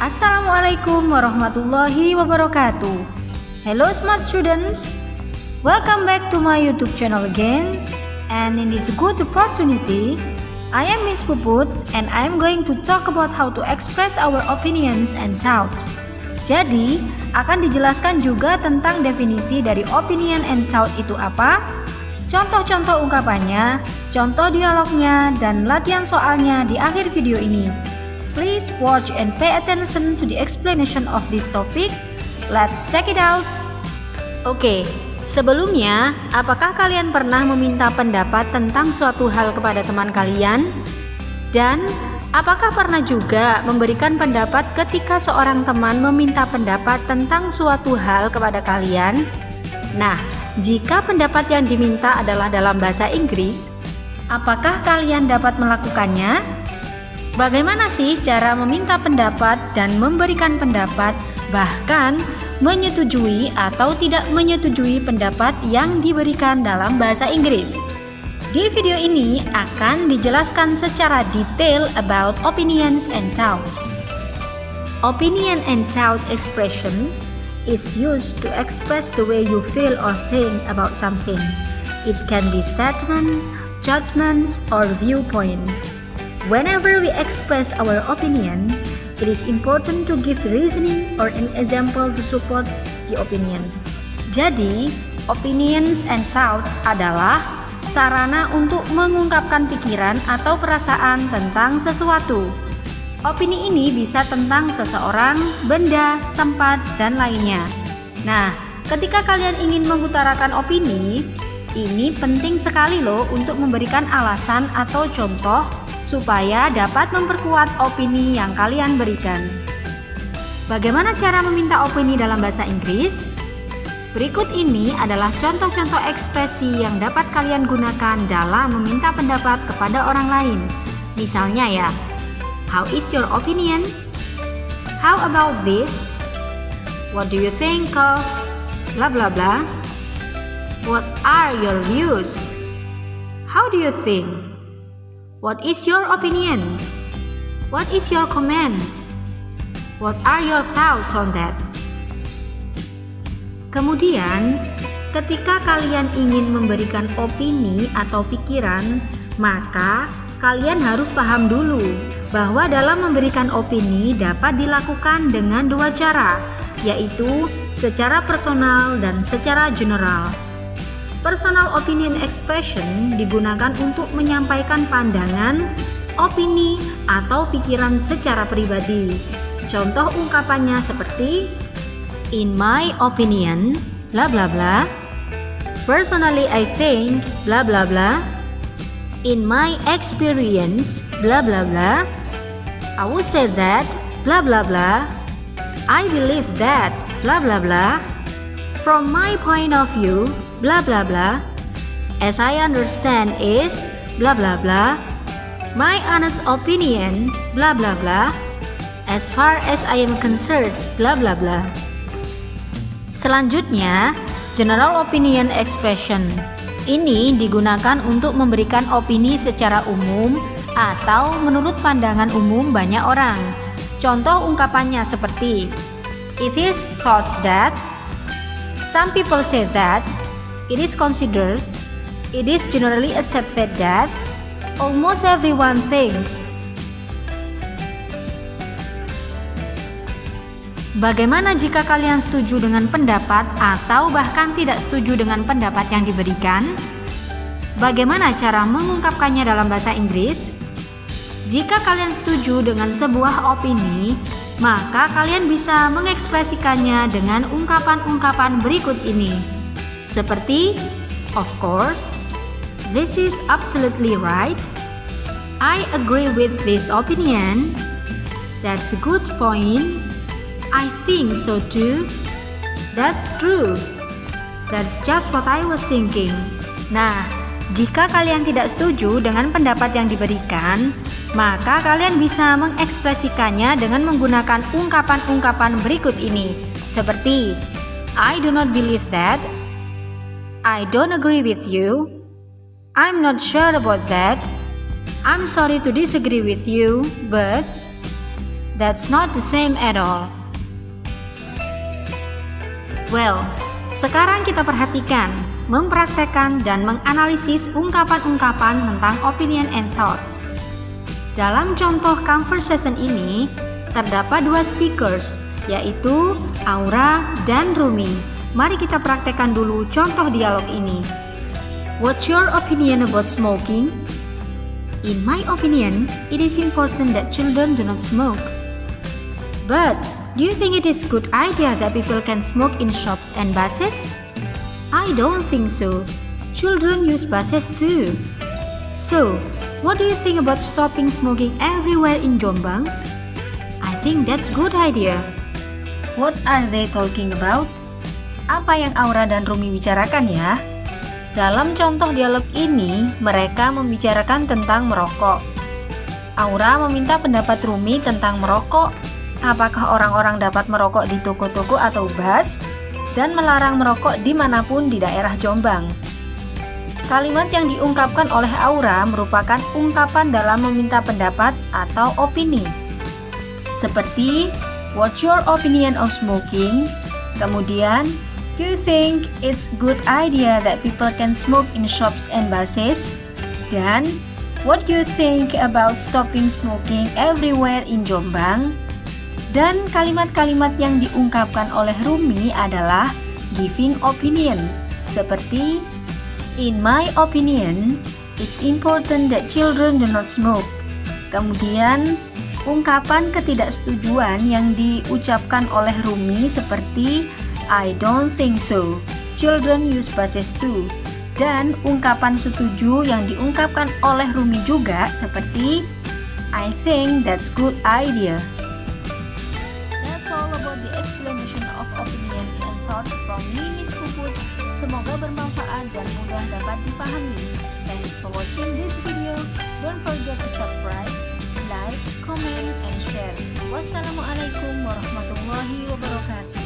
Assalamualaikum warahmatullahi wabarakatuh. Hello smart students, welcome back to my YouTube channel again. And in this good opportunity, I am Miss Puput and I am going to talk about how to express our opinions and thoughts. Jadi, akan dijelaskan juga tentang definisi dari opinion and thought itu apa, contoh-contoh ungkapannya, contoh dialognya, dan latihan soalnya di akhir video ini. Please watch and pay attention to the explanation of this topic. Let's check it out. Oke, sebelumnya, apakah kalian pernah meminta pendapat tentang suatu hal kepada teman kalian? Dan apakah pernah juga memberikan pendapat ketika seorang teman meminta pendapat tentang suatu hal kepada kalian? Nah, jika pendapat yang diminta adalah dalam bahasa Inggris, apakah kalian dapat melakukannya? Bagaimana sih cara meminta pendapat dan memberikan pendapat, bahkan menyetujui atau tidak menyetujui pendapat yang diberikan dalam bahasa Inggris? Di video ini akan dijelaskan secara detail about opinions and thoughts. Opinion and thought expression is used to express the way you feel or think about something. It can be statement, judgments, or viewpoint. Whenever we express our opinion, it is important to give the reasoning or an example to support the opinion. Jadi, opinions and thoughts adalah sarana untuk mengungkapkan pikiran atau perasaan tentang sesuatu. Opini ini bisa tentang seseorang, benda, tempat, dan lainnya. Nah, ketika kalian ingin mengutarakan opini, ini penting sekali loh untuk memberikan alasan atau contoh supaya dapat memperkuat opini yang kalian berikan. Bagaimana cara meminta opini dalam bahasa Inggris? Berikut ini adalah contoh-contoh ekspresi yang dapat kalian gunakan dalam meminta pendapat kepada orang lain. Misalnya ya, how is your opinion? How about this? What do you think of? Blah blah blah. What are your views? How do you think? What is your opinion? What is your comments? What are your thoughts on that? Kemudian, ketika kalian ingin memberikan opini atau pikiran, maka kalian harus paham dulu bahwa dalam memberikan opini dapat dilakukan dengan dua cara, yaitu secara personal dan secara general. Personal opinion expression digunakan untuk menyampaikan pandangan, opini, atau pikiran secara pribadi. Contoh ungkapannya seperti in my opinion, bla bla bla. Personally I think, bla bla bla. In my experience, bla bla bla. I would say that, bla bla bla. I believe that, bla bla bla. From my point of view, blah blah blah. As I understand is blah blah blah. My honest opinion, blah blah blah. As far as I am concerned, blah blah blah. Selanjutnya, general opinion expression. Ini digunakan untuk memberikan opini secara umum atau menurut pandangan umum banyak orang. Contoh ungkapannya seperti it is thought that, some people say that, it is considered, it is generally accepted that, almost everyone thinks. Bagaimana jika kalian setuju dengan pendapat atau bahkan tidak setuju dengan pendapat yang diberikan? Bagaimana cara mengungkapkannya dalam bahasa Inggris? Jika kalian setuju dengan sebuah opini, maka kalian bisa mengekspresikannya dengan ungkapan-ungkapan berikut ini. Seperti, of course, this is absolutely right. I agree with this opinion. That's a good point. I think so too. That's true. That's just what I was thinking. Nah, jika kalian tidak setuju dengan pendapat yang diberikan, maka kalian bisa mengekspresikannya dengan menggunakan ungkapan-ungkapan berikut ini. Seperti, I do not believe that. I don't agree with you. I'm not sure about that. I'm sorry to disagree with you, but That's not the same at all. Well, sekarang kita perhatikan, mempraktekkan dan menganalisis ungkapan-ungkapan tentang opinion and thought. Dalam contoh conversation ini, terdapat dua speakers, yaitu Aura dan Rumi. Mari kita praktekkan dulu contoh dialog ini. What's your opinion about smoking? In my opinion, it is important that children do not smoke. But, do you think it is a good idea that people can smoke in shops and buses? I don't think so. Children use buses too. So, what do you think about stopping smoking everywhere in Jombang? I think that's good idea. What are they talking about? Apa yang Aura dan Rumi bicarakan ya? Dalam contoh dialog ini, mereka membicarakan tentang merokok. Aura meminta pendapat Rumi tentang merokok. Apakah orang-orang dapat merokok di toko-toko atau bus? Dan melarang merokok dimanapun di daerah Jombang. Kalimat yang diungkapkan oleh Aura merupakan ungkapan dalam meminta pendapat atau opini. Seperti, what's your opinion of smoking? Kemudian, do you think it's good idea that people can smoke in shops and buses? Dan, what do you think about stopping smoking everywhere in Jombang? Dan kalimat-kalimat yang diungkapkan oleh Rumi adalah giving opinion, seperti in my opinion, it's important that children do not smoke. Kemudian, ungkapan ketidaksetujuan yang diucapkan oleh Rumi seperti I don't think so. Children use buses too. Dan ungkapan setuju yang diungkapkan oleh Rumi juga seperti I think that's good idea. That's all about the explanation of opinions and thoughts from me, Miss Puput. Semoga bermanfaat dan mudah dapat dipahami. Thanks for watching this video. Don't forget to subscribe, like, comment, and share. Wassalamualaikum warahmatullahi wabarakatuh.